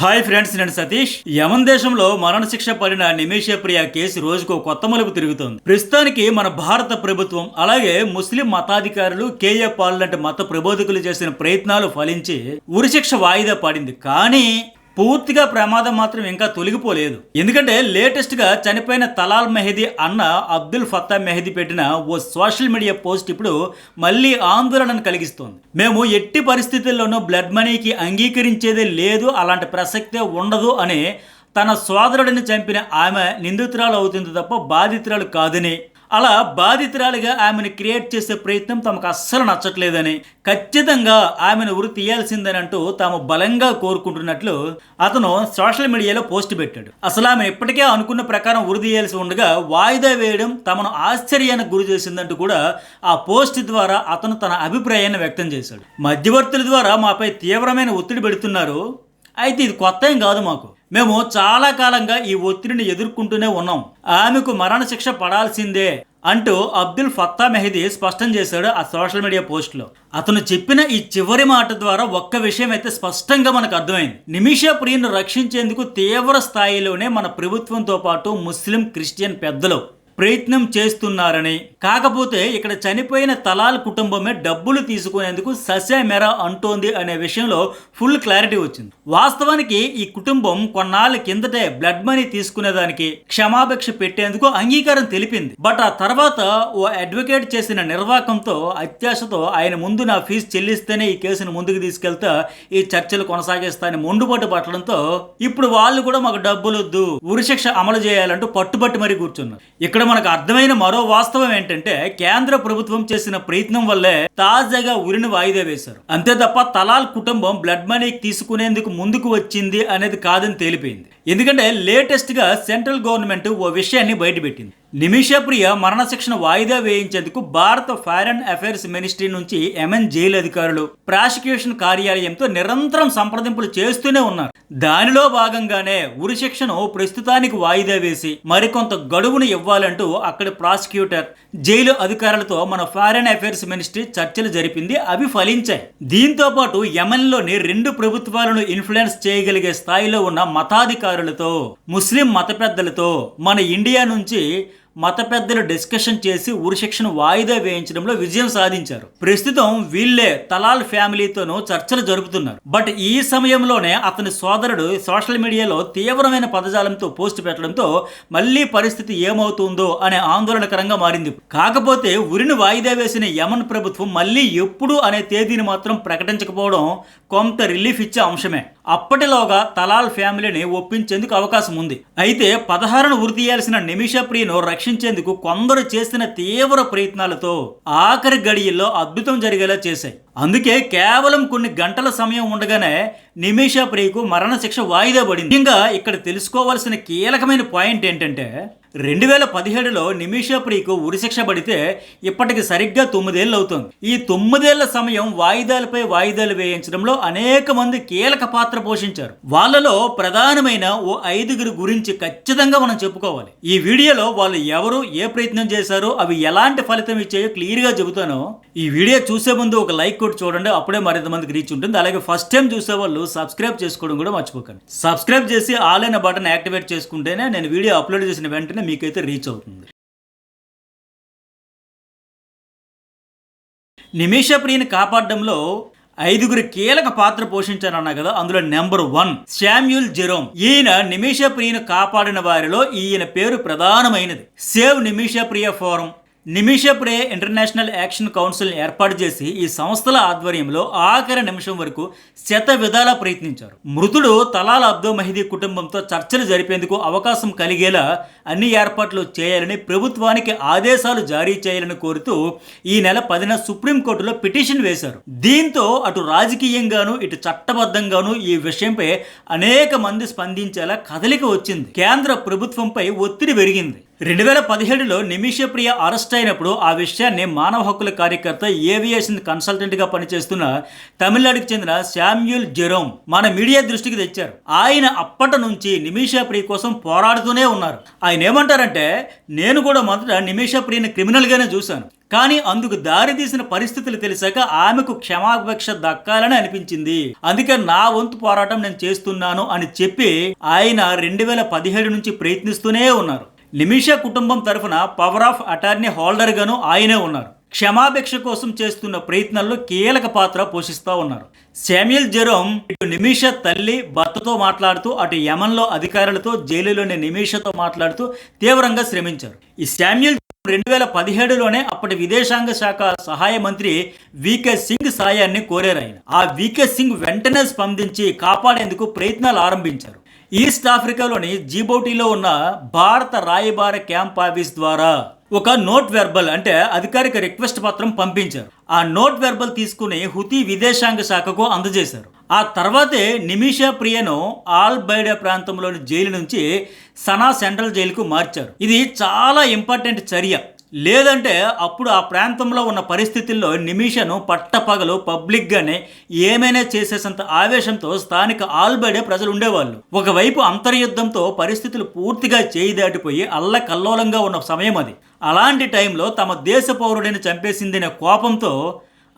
Hi friends, నేను సతీష్. యమన్ దేశంలో మరణశిక్ష పడిన నిమిష ప్రియ కేసు రోజుకు కొత్త మలుపు తిరుగుతోంది. ప్రస్తుతానికి మన భారత ప్రభుత్వం అలాగే ముస్లిం మతాధికారులు కేఏ పాల్ లాంటి మత ప్రబోధకులు చేసిన ప్రయత్నాలు ఫలించి ఉరిశిక్ష వాయిదా పడింది. కానీ పూర్తిగా ప్రమాదం మాత్రం ఇంకా తొలగిపోలేదు. ఎందుకంటే లేటెస్ట్ గా చనిపోయిన తలాల్ మెహదీ అన్న అబ్దుల్ ఫత్తా మెహదీ పెట్టిన ఓ సోషల్ మీడియా పోస్ట్ ఇప్పుడు మళ్ళీ ఆందోళనను కలిగిస్తోంది. మేము ఎట్టి పరిస్థితుల్లోనూ బ్లడ్ మనీకి అంగీకరించేదే లేదు, అలాంటి ప్రసక్తే ఉండదు అని తన సోదరుడిని చంపిన ఆమె నిందితురాలు అవుతుంది తప్ప బాధితురాలు కాదని, అలా బాధితురాలిగా ఆమెను క్రియేట్ చేసే ప్రయత్నం తమకు అస్సలు నచ్చట్లేదని, ఖచ్చితంగా ఆమెను ఉరి తీయాల్సిందని అంటూ తాము బలంగా కోరుకుంటున్నట్లు అతను సోషల్ మీడియాలో పోస్ట్ పెట్టాడు. అసలు ఆమె ఇప్పటికే అనుకున్న ప్రకారం ఉరి తీయాల్సి ఉండగా వాయిదా వేయడం తమను ఆశ్చర్యానికి గురి చేసిందంటూ కూడా ఆ పోస్ట్ ద్వారా అతను తన అభిప్రాయాన్ని వ్యక్తం చేశాడు. మధ్యవర్తుల ద్వారా మాపై తీవ్రమైన ఒత్తిడి పెడుతున్నారు, అయితే ఇది కొత్త ఏం కాదు, మాకు మేము చాలా కాలంగా ఈ ఒత్తిడిని ఎదుర్కొంటూనే ఉన్నాం, ఆమెకు మరణశిక్ష పడాల్సిందే అంటూ అబ్దుల్ ఫత్తా మెహదీ స్పష్టం చేశాడు ఆ సోషల్ మీడియా పోస్ట్లో. అతను చెప్పిన ఈ చివరి మాట ద్వారా ఒక్క విషయం అయితే స్పష్టంగా మనకు అర్థమైంది. నిమిష ప్రియను రక్షించేందుకు తీవ్ర స్థాయిలోనే మన ప్రభుత్వంతో పాటు ముస్లిం క్రిస్టియన్ పెద్దలు ప్రయత్నం చేస్తున్నారని, కాకపోతే ఇక్కడ చనిపోయిన తలాల్ కుటుంబమే డబ్బులు తీసుకునేందుకు ససేమెరా అంటోంది అనే విషయంలో ఫుల్ క్లారిటీ వచ్చింది. వాస్తవానికి ఈ కుటుంబం కొన్నాళ్ళ కిందటే బ్లడ్ మనీ తీసుకునేదానికి క్షమాభిక్ష పెట్టేందుకు అంగీకారం తెలిపింది. బట్ ఆ తర్వాత ఓ అడ్వకేట్ చేసిన నిర్వాకంతో అత్యాశతో ఆయన ముందు నా ఫీజు చెల్లిస్తేనే ఈ కేసును ముందుకు తీసుకెళ్తా ఈ చర్చలు కొనసాగిస్తానని మొండుబాటు పట్టడంతో ఇప్పుడు వాళ్ళు కూడా మాకు డబ్బులు వద్దు, ఉరిశిక్ష అమలు చేయాలంటూ పట్టుబట్టి మరీ కూర్చున్నారు. ఇక్కడ మనకు అర్థమైన మరో వాస్తవం ఏంటంటే కేంద్ర ప్రభుత్వం చేసిన ప్రయత్నం వల్లే తాజాగా ఉరిని వాయిదా వేశారు. అంతే తప్ప తలాల్ కుటుంబం బ్లడ్ మనీ తీసుకునేందుకు ముందుకు వచ్చింది అనేది కాదని తేలిపోయింది. ఎందుకంటే లేటెస్ట్ గా సెంట్రల్ గవర్నమెంట్ ఓ విషయాన్ని బయటపెట్టింది. నిమిష ప్రియ మరణశిక్షను వాయిదా వేయించేందుకు భారత ఫారెన్ అఫైర్స్ మినిస్ట్రీ నుంచి యెమెన్ జైలు అధికారులు ప్రాసిక్యూషన్ కార్యాలయంతో నిరంతరం సంప్రదింపులు చేస్తూనే ఉన్నారు. దానిలో భాగంగానే ఉరిశిక్షను ప్రస్తుతానికి వాయిదా వేసి మరికొంత గడువును ఇవ్వాలంటూ అక్కడి ప్రాసిక్యూటర్ జైలు అధికారులతో మన ఫారెన్ అఫైర్స్ మినిస్ట్రీ చర్చలు జరిపింది. అవి ఫలించాయి. దీంతో పాటు యెమెన్లోని రెండు ప్రభుత్వాలను ఇన్ఫ్లుయెన్స్ చేయగలిగే స్థాయిలో ఉన్న మతాధికారులతో ముస్లిం మత పెద్దలతో మన ఇండియా నుంచి మత పెద్దలు డిస్కషన్ చేసి ఉరిశిక్షను వాయిదా వేయించడంలో విజయం సాధించారు. ప్రస్తుతం వీళ్ళే తలాల్ ఫ్యామిలీతోనూ చర్చలు జరుపుతున్నారు. బట్ ఈ సమయంలోనే అతని సోదరుడు సోషల్ మీడియాలో తీవ్రమైన పదజాలంతో పోస్ట్ పెట్టడంతో మళ్ళీ పరిస్థితి ఏమవుతుందో అనే ఆందోళనకరంగా మారింది. కాకపోతే ఉరిని వాయిదా వేసిన యెమెన్ ప్రభుత్వం మళ్ళీ ఎప్పుడు అనే తేదీని మాత్రం ప్రకటించకపోవడం కొంత రిలీఫ్ ఇచ్చే అంశమే. అప్పటిలోగా తలాల్ ఫ్యామిలీని ఒప్పించేందుకు అవకాశం ఉంది. అయితే 16ను ఉరి తీయాల్సిన నిమిష ప్రియను రక్షించేందుకు కొందరు చేసిన తీవ్ర ప్రయత్నాలతో ఆఖరి గడియల్లో అద్భుతం జరిగేలా చేశాయి. అందుకే కేవలం కొన్ని గంటల సమయం ఉండగానే నిమిష ప్రియకు మరణశిక్ష వాయిదా పడింది. ఇంకా ఇక్కడ తెలుసుకోవాల్సిన కీలకమైన పాయింట్ ఏంటంటే 2017లో నిమిష ప్రియకు ఉరిశిక్ష పడితే ఇప్పటికి సరిగ్గా 9 ఏళ్ళు అవుతుంది. ఈ 9 ఏళ్ల సమయం వాయిదాలపై వాయిదాలు వేయించడంలో అనేక మంది కీలక పాత్ర పోషించారు. వాళ్ళలో ప్రధానమైన ఓ 5గురి గురించి ఖచ్చితంగా మనం చెప్పుకోవాలి. ఈ వీడియోలో వాళ్ళు ఎవరు, ఏ ప్రయత్నం చేశారో, అవి ఎలాంటి ఫలితం ఇచ్చాయో క్లియర్ గా చెబుతాను. ఈ వీడియో చూసే ముందు ఒక లైక్ కొట్టి చూడండి, అప్పుడే మరింత మందికి రీచ్ ఉంటుంది. అలాగే ఫస్ట్ టైం చూసే వాళ్ళు సబ్స్క్రైబ్ చేసుకోవడం కూడా మర్చిపోకండి. సబ్స్క్రైబ్ చేసి ఆల్ అనే బటన్ యాక్టివేట్ చేసుకుంటేనే నేను వీడియో అప్లోడ్ చేసిన వెంటనే మీకైతే రీచ్ అవుతుంది. నిమిష ప్రియని కాపాడడంలో 5గురు కీలక పాత్ర పోషించారన్నా కదా. అందులో నెంబర్ 1 శామ్యూల్ జెరోమ్. ఈయన నిమిష ప్రియను కాపాడిన వారిలో ఈయన పేరు ప్రధానమైనది. సేవ్ నిమిష ప్రియ ఫోరం, నిమిష ప్రియ ఇంటర్నేషనల్ యాక్షన్ కౌన్సిల్ ఏర్పాటు చేసి ఈ సంస్థల ఆధ్వర్యంలో ఆఖరి నిమిషం వరకు శత విధాలా ప్రయత్నించారు. మృతుడు తలాల్ అబ్దుల్ మెహదీ కుటుంబంతో చర్చలు జరిపేందుకు అవకాశం కలిగేలా అన్ని ఏర్పాట్లు చేయాలని ప్రభుత్వానికి ఆదేశాలు జారీ చేయాలని కోరుతూ ఈ నెల 10న సుప్రీంకోర్టులో పిటిషన్ వేశారు. దీంతో అటు రాజకీయంగాను ఇటు చట్టబద్ధంగాను ఈ విషయంపై అనేక మంది స్పందించేలా కదలిక వచ్చింది. కేంద్ర ప్రభుత్వంపై ఒత్తిడి పెరిగింది. 2017లో నిమిష ప్రియ అరెస్ట్ అయినప్పుడు ఆ విషయాన్ని మానవ హక్కుల కార్యకర్త ఏవియేషన్ కన్సల్టెంట్గా పనిచేస్తున్న తమిళనాడుకు చెందిన శామ్యూల్ జెరోమ్ మన మీడియా దృష్టికి తెచ్చారు. ఆయన అప్పటి నుంచి నిమిష ప్రియ కోసం పోరాడుతూనే ఉన్నారు. ఆయన ఏమంటారంటే, నేను కూడా మొదట నిమిష ప్రియని క్రిమినల్గానే చూశాను, కానీ అందుకు దారి తీసిన పరిస్థితులు తెలిసాక ఆమెకు క్షమాభిక్ష దక్కాలని అనిపించింది, అందుకే నా వంతు పోరాటం నేను చేస్తున్నాను అని చెప్పి ఆయన 2017 నుంచి ప్రయత్నిస్తూనే ఉన్నారు. నిమిష కుటుంబం తరఫున పవర్ ఆఫ్ అటార్నీ హోల్డర్ గాను ఆయనే ఉన్నారు. క్షమాభిక్ష కోసం చేస్తున్న ప్రయత్నాల్లో కీలక పాత్ర పోషిస్తూ ఉన్నారు. శామ్యూల్ జెరోమ్ ఇటు నిమిష తల్లి భర్తతో మాట్లాడుతూ, అటు యమన్లో అధికారులతో, జైలులోని నిమిషతో మాట్లాడుతూ తీవ్రంగా శ్రమించారు. ఈ శామ్యూల్ 2017లోనే అప్పటి విదేశాంగ శాఖ సహాయ మంత్రి వికే సింగ్ సాయాన్ని కోరారు. ఆయన ఆ వికే సింగ్ వెంటనే స్పందించి కాపాడేందుకు ప్రయత్నాలు ఆరంభించారు. ఈస్ట్ ఆఫ్రికాలోని జిబౌటీలో ఉన్న భారత రాయబార క్యాంప్ ఆఫీస్ ద్వారా ఒక నోట్ వెర్బల్ అంటే అధికారిక రిక్వెస్ట్ పత్రం పంపించారు. ఆ నోట్ వెర్బల్ తీసుకుని హుతీ విదేశాంగ శాఖకు అందజేశారు. ఆ తర్వాతే నిమిష ప్రియను ఆల్ బైడా ప్రాంతంలోని జైలు నుంచి సనా సెంట్రల్ జైలుకు మార్చారు. ఇది చాలా ఇంపార్టెంట్ చర్య. లేదంటే అప్పుడు ఆ ప్రాంతంలో ఉన్న పరిస్థితుల్లో నిమిషను పట్టపగలు పబ్లిక్గానే ఏమైనా చేసేసంత ఆవేశంతో స్థానిక ఆల్బైడే ప్రజలు ఉండేవాళ్ళు. ఒకవైపు అంతర్యుద్ధంతో పరిస్థితులు పూర్తిగా చేయి దాటిపోయి అల్లకల్లోలంగా ఉన్న సమయం అది. అలాంటి టైంలో తమ దేశ పౌరుడిని చంపేసిందనే కోపంతో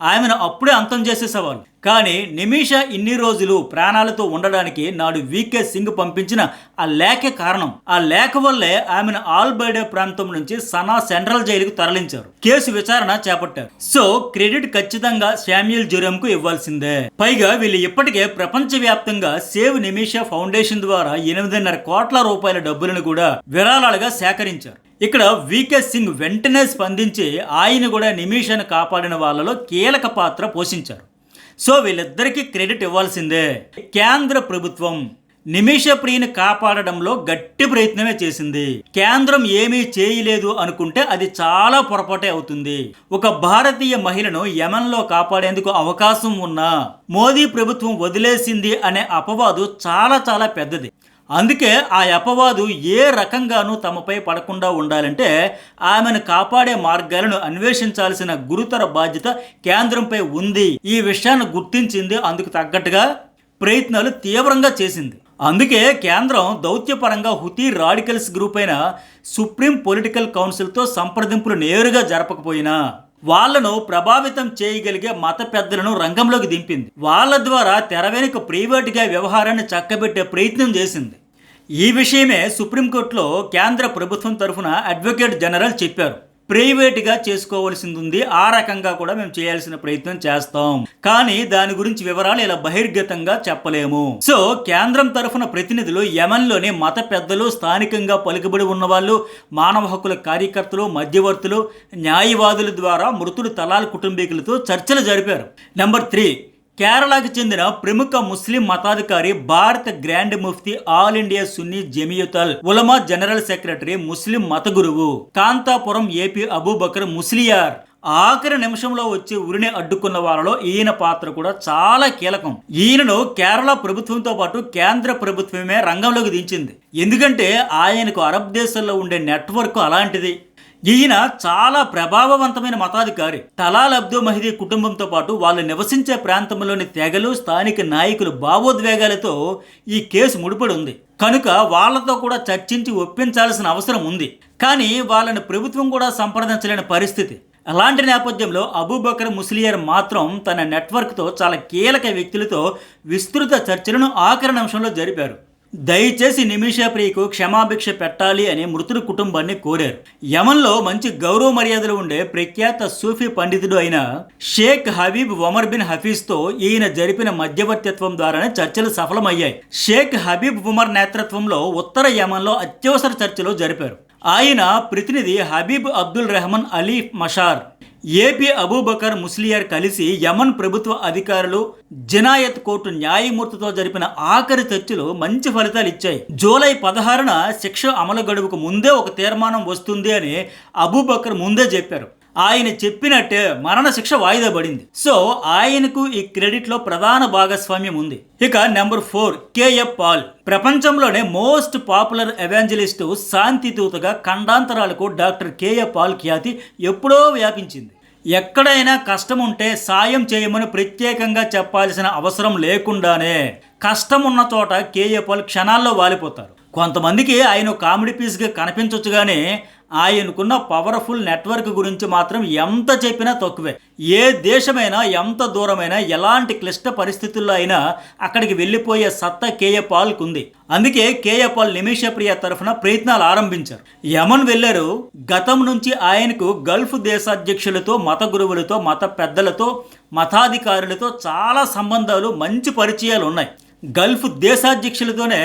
ఆమెను అప్పుడే అంతం చేసేసేవాళ్ళు. కానీ నిమిష ఇన్ని రోజులు ప్రాణాలతో ఉండడానికి నాడు వికే సింగ్ పంపించిన ఆ లేఖే కారణం. ఆ లేఖ వల్లే ఆమెను ఆల్బైడా ప్రాంతం నుంచి సనా సెంట్రల్ జైలుకు తరలించారు. కేసు విచారణ చేపట్టారు. సో క్రెడిట్ ఖచ్చితంగా శామ్యూల్ జెరోమ్ కు ఇవ్వాల్సిందే. పైగా వీళ్ళు ఇప్పటికే ప్రపంచవ్యాప్తంగా సేవ్ నిమిష ఫౌండేషన్ ద్వారా 8.5 కోట్ల రూపాయల డబ్బులను కూడా విరాళాలుగా సేకరించారు. ఇక్కడ వికే సింగ్ వెంటనే స్పందించి ఆయన కూడా నిమిషను కాపాడిన వాళ్ళలో కీలక పాత్ర పోషించారు. సో వీళ్ళిద్దరికీ క్రెడిట్ ఇవ్వాల్సిందే. కేంద్ర ప్రభుత్వం నిమిష ప్రియని కాపాడడంలో గట్టి ప్రయత్నమే చేసింది. కేంద్రం ఏమీ చేయలేదు అనుకుంటే అది చాలా పొరపాటే అవుతుంది. ఒక భారతీయ మహిళను యమన్లో కాపాడేందుకు అవకాశం ఉన్నా మోదీ ప్రభుత్వం వదిలేసింది అనే అపవాదు చాలా చాలా పెద్దది. అందుకే ఆ అపవాదు ఏ రకంగానూ తమపై పడకుండా ఉండాలంటే ఆమెను కాపాడే మార్గాలను అన్వేషించాల్సిన గురుతర బాధ్యత కేంద్రంపై ఉంది. ఈ విషయాన్ని గుర్తించింది, అందుకు తగ్గట్టుగా ప్రయత్నాలు తీవ్రంగా చేసింది. అందుకే కేంద్రం దౌత్యపరంగా హుతీ రాడికల్స్ గ్రూప్ అయిన సుప్రీం పొలిటికల్ కౌన్సిల్తో సంప్రదింపులు నేరుగా జరపకపోయినా వాళ్లను ప్రభావితం చేయగలిగే మత పెద్దలను రంగంలోకి దింపింది. వాళ్ళ ద్వారా తెర వెనుక ప్రైవేటుగా వ్యవహారాన్ని చక్కబెట్టే ప్రయత్నం చేసింది. ఈ విషయమే సుప్రీంకోర్టులో కేంద్ర ప్రభుత్వం తరఫున అడ్వకేట్ జనరల్ చెప్పారు. ప్రైవేట్గా చేసుకోవాల్సింది ఉంది, ఆ రకంగా కూడా మేము చేయాల్సిన ప్రయత్నం చేస్తాం, కానీ దాని గురించి వివరాలు ఇలా బహిర్గతంగా చెప్పలేము. సో కేంద్రం తరఫున ప్రతినిధులు యమన్లోని మత పెద్దలు, స్థానికంగా పలుకుబడి ఉన్నవాళ్ళు, మానవ హక్కుల కార్యకర్తలు, మధ్యవర్తులు, న్యాయవాదుల ద్వారా మృతుడు తలాల్ కుటుంబీకులతో చర్చలు జరిపారు. నెంబర్ 3, కేరళకు చెందిన ప్రముఖ ముస్లిం మతాధికారి, భారత గ్రాండ్ ముఫ్తీ, ఆల్ ఇండియా సున్నీ జమియతుల్ ఉలమా జనరల్ సెక్రటరీ, ముస్లిం మత గురువు కాంతాపురం ఏపీ అబూబకర్ ముస్లియార్ ఆఖరి నిమిషంలో వచ్చి ఉరిని అడ్డుకున్న వాళ్ళలో ఈయన పాత్ర కూడా చాలా కీలకం. ఈయనను కేరళ ప్రభుత్వంతో పాటు కేంద్ర ప్రభుత్వమే రంగంలోకి దించింది. ఎందుకంటే ఆయనకు అరబ్ దేశాల్లో ఉండే నెట్వర్క్ అలాంటిది. ఈయన చాలా ప్రభావవంతమైన మతాధికారి. తలాల్ అబ్దో మహదీ కుటుంబంతో పాటు వాళ్ళు నివసించే ప్రాంతంలోని తెగలు, స్థానిక నాయకులు భావోద్వేగాలతో ఈ కేసు ముడిపడి ఉంది. కనుక వాళ్ళతో కూడా చర్చించి ఒప్పించాల్సిన అవసరం ఉంది. కానీ వాళ్ళని ప్రభుత్వం కూడా సంప్రదించలేని పరిస్థితి. అలాంటి నేపథ్యంలో అబూబకర్ ముస్లియార్ మాత్రం తన నెట్వర్క్తో చాలా కీలక వ్యక్తులతో విస్తృత చర్చలను ఆఖరి నిమిషంలో జరిపారు. దయచేసి నిమిష ప్రియకు క్షమాభిక్ష పెట్టాలి అని మృతుడి కుటుంబాన్ని కోరారు. యమన్లో మంచి గౌరవ మర్యాదలు ఉండే ప్రఖ్యాత సూఫీ పండితుడు అయిన షేక్ హబీబ్ ఉమర్ బిన్ హఫీజ్తో ఈయన జరిపిన మధ్యవర్తిత్వం ద్వారానే చర్చలు సఫలమయ్యాయి. షేక్ హబీబ్ ఉమర్ నేతృత్వంలో ఉత్తర యమన్లో అత్యవసర చర్చలు జరిపారు. ఆయన ప్రతినిధి హబీబ్ అబ్దుల్ రెహమాన్ అలీ మషార్, ఏపీ అబూబకర్ ముస్లియార్ కలిసి యమన్ ప్రభుత్వ అధికారులు, జనాయత్ కోర్టు న్యాయమూర్తితో జరిపిన ఆఖరి చర్చలు మంచి ఫలితాలు ఇచ్చాయి. జూలై 16న శిక్ష అమలు గడువుకు ముందే ఒక తీర్మానం వస్తుంది అని అబూబకర్ ముందే చెప్పారు. ఆయన చెప్పినట్టే మరణశిక్ష వాయిదా పడింది. సో ఆయనకు ఈ క్రెడిట్ లో ప్రధాన భాగస్వామ్యం ఉంది. ఇక నెంబర్ 4 కేఎఫ్ పాల్. ప్రపంచంలోనే మోస్ట్ పాపులర్ ఎవాంజలిస్ట్, శాంతిదూతగా ఖండాంతరాలకు డాక్టర్ కేఎఫ్ పాల్ ఖ్యాతి ఎప్పుడో వ్యాపించింది. ఎక్కడైనా కష్టం ఉంటే సాయం చేయమని ప్రత్యేకంగా చెప్పాల్సిన అవసరం లేకుండానే కష్టం ఉన్న చోట కేఎఫ్ పాల్ క్షణాల్లో వాలిపోతారు. కొంతమందికి ఆయన కామెడీ పీస్గా కనిపించవచ్చు, కానీ ఆయనకున్న పవర్ఫుల్ నెట్వర్క్ గురించి మాత్రం ఎంత చెప్పినా తక్కువే. ఏ దేశమైనా, ఎంత దూరమైనా, ఎలాంటి క్లిష్ట పరిస్థితుల్లో అయినా అక్కడికి వెళ్ళిపోయే సత్తా కేఎఫ్ పాల్కు ఉంది. అందుకే కేఎఫ్ పాల్ నిమిషప్రియ తరఫున ప్రయత్నాలు ఆరంభించారు. యమన్ వెళ్లారు. గతం నుంచి ఆయనకు గల్ఫ్ దేశాధ్యక్షులతో, మత గురువులతో, మత పెద్దలతో, మతాధికారులతో చాలా సంబంధాలు, మంచి పరిచయాలు ఉన్నాయి. గల్ఫ్ దేశాధ్యక్షులతోనే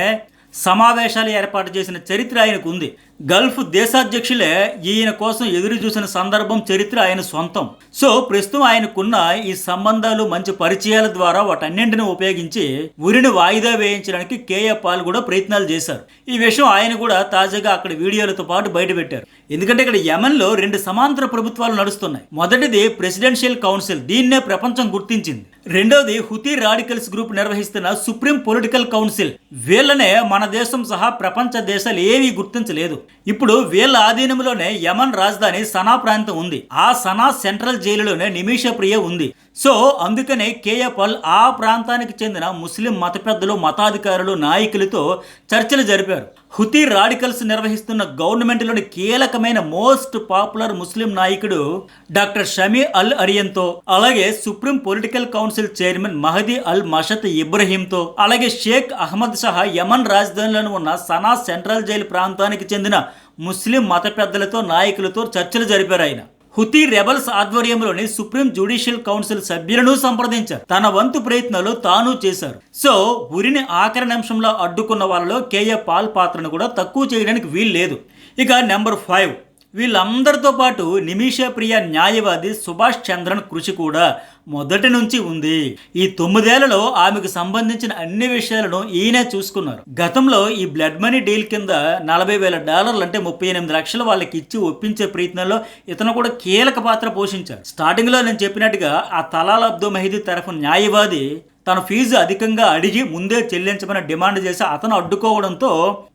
సమావేశాలు ఏర్పాటు చేసిన చరిత్ర ఆయనకు ఉంది. గల్ఫ్ దేశాధ్యక్షులే ఈయన కోసం ఎదురు చూసిన సందర్భం, చరిత్ర ఆయన సొంతం. సో ప్రస్తుతం ఆయనకున్న ఈ సంబంధాలు, మంచి పరిచయాల ద్వారా వాటన్నింటిని ఉపయోగించి ఉరిని వాయిదా వేయించడానికి కేఎఫ్ పాల్ కూడా ప్రయత్నాలు చేశారు. ఈ విషయం ఆయన కూడా తాజాగా అక్కడ వీడియోలతో పాటు బయటపెట్టారు. ఎందుకంటే ఇక్కడ యెమెన్లో 2 సమాంతర ప్రభుత్వాలు నడుస్తున్నాయి. మొదటిది ప్రెసిడెన్షియల్ కౌన్సిల్, దీన్నే ప్రపంచం గుర్తించింది. రెండవది హుతీ రాడికల్స్ గ్రూప్ నిర్వహిస్తున్న సుప్రీం పొలిటికల్ కౌన్సిల్. వీళ్ళనే మన దేశం సహా ప్రపంచ దేశాలు ఏవీ గుర్తించలేదు. ఇప్పుడు వీళ్ళ ఆధీనంలోనే యమన్ రాజధాని సనా ప్రాంతం ఉంది. ఆ సనా సెంట్రల్ జైలులోనే నిమిషప్రియ ఉంది. సో అందుకనే కేఎఫ్ పాల్ ఆ ప్రాంతానికి చెందిన ముస్లిం మత పెద్దలు, మతాధికారులు, నాయకులతో చర్చలు జరిపారు. హుతీ రాడికల్స్ నిర్వహిస్తున్న గవర్నమెంట్లోని కీలకమైన మోస్ట్ పాపులర్ ముస్లిం నాయకుడు డాక్టర్ షమీ అల్ అరియన్తో, అలాగే supreme political council chairman Mahdi అల్ మషద్ ఇబ్రహీంతో, అలాగే షేక్ అహ్మద్ షహా యమన్ రాజధానిలోని ఉన్న సనా సెంట్రల్ జైలు ప్రాంతానికి చెందిన ముస్లిం మత పెద్దలతో, నాయకులతో చర్చలు జరిపారు ఆయన. హుతీ రెబల్స్ ఆధ్వర్యంలోని సుప్రీం జ్యుడిషియల్ కౌన్సిల్ సభ్యులను సంప్రదించారు. తన వంతు ప్రయత్నాలు తాను చేశారు. సో ఉరిని ఆఖరి నిమిషంలో అడ్డుకున్న వాళ్ళలో కేఎఫ్ పాల్ పాత్రను కూడా తక్కువ చేయడానికి వీలు లేదు. ఇక నెంబర్ 5, వీళ్ళందరితో పాటు నిమిషప్రియ న్యాయవాది సుభాష్ చంద్రన్ కృషి కూడా మొదటి నుంచి ఉంది. ఈ 9 ఏళ్లలో ఆమెకు సంబంధించిన అన్ని విషయాలను ఈయనే చూసుకున్నారు. గతంలో ఈ బ్లడ్ మనీ డీల్ కింద $40,000 అంటే 38 లక్షలు వాళ్ళకి ఇచ్చి ఒప్పించే ప్రయత్నంలో ఇతను కూడా కీలక పాత్ర పోషించారు. స్టార్టింగ్ లో నేను చెప్పినట్టుగా ఆ తలాల్ అబ్దో మెహదీ తరఫు న్యాయవాది తన ఫీజు అధికంగా అడిగి ముందే చెల్లించమని డిమాండ్ చేసి అతను అడ్డుకోవడంతో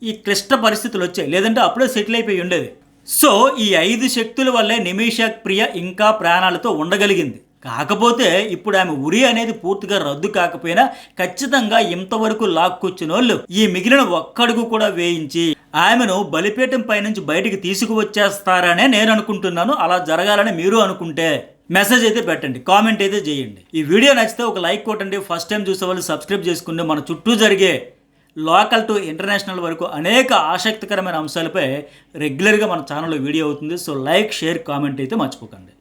ఈ క్లిష్ట పరిస్థితులు వచ్చాయి. లేదంటే అప్పుడే సెటిల్ అయిపోయి ఉండేది. సో ఈ 5 శక్తుల వల్లే నిమిషప్రియ ఇంకా ప్రాణాలతో ఉండగలిగింది. కాకపోతే ఇప్పుడు ఆమె ఉరి అనేది పూర్తిగా రద్దు కాకపోయినా ఖచ్చితంగా ఇంతవరకు లాక్కొచ్చినోళ్ళు ఈ మిగిలిన ఒక్కడుగు కూడా వేయించి ఆమెను బలిపీఠం పైనుంచి బయటికి తీసుకువచ్చేస్తారనే నేను అనుకుంటున్నాను. అలా జరగాలని మీరు అనుకుంటే మెసేజ్ అయితే పెట్టండి, కామెంట్ అయితే చేయండి. ఈ వీడియో నచ్చితే ఒక లైక్ కొట్టండి. ఫస్ట్ టైం చూసే వాళ్ళు సబ్స్క్రైబ్ చేసుకుంటే మన చుట్టూ జరిగే లోకల్ టు ఇంటర్నేషనల్ వరకు అనేక ఆసక్తికరమైన అంశాలపై రెగ్యులర్గా మన ఛానల్లో వీడియో అవుతుంది. సో లైక్, షేర్, కామెంట్ అయితే మర్చిపోకండి.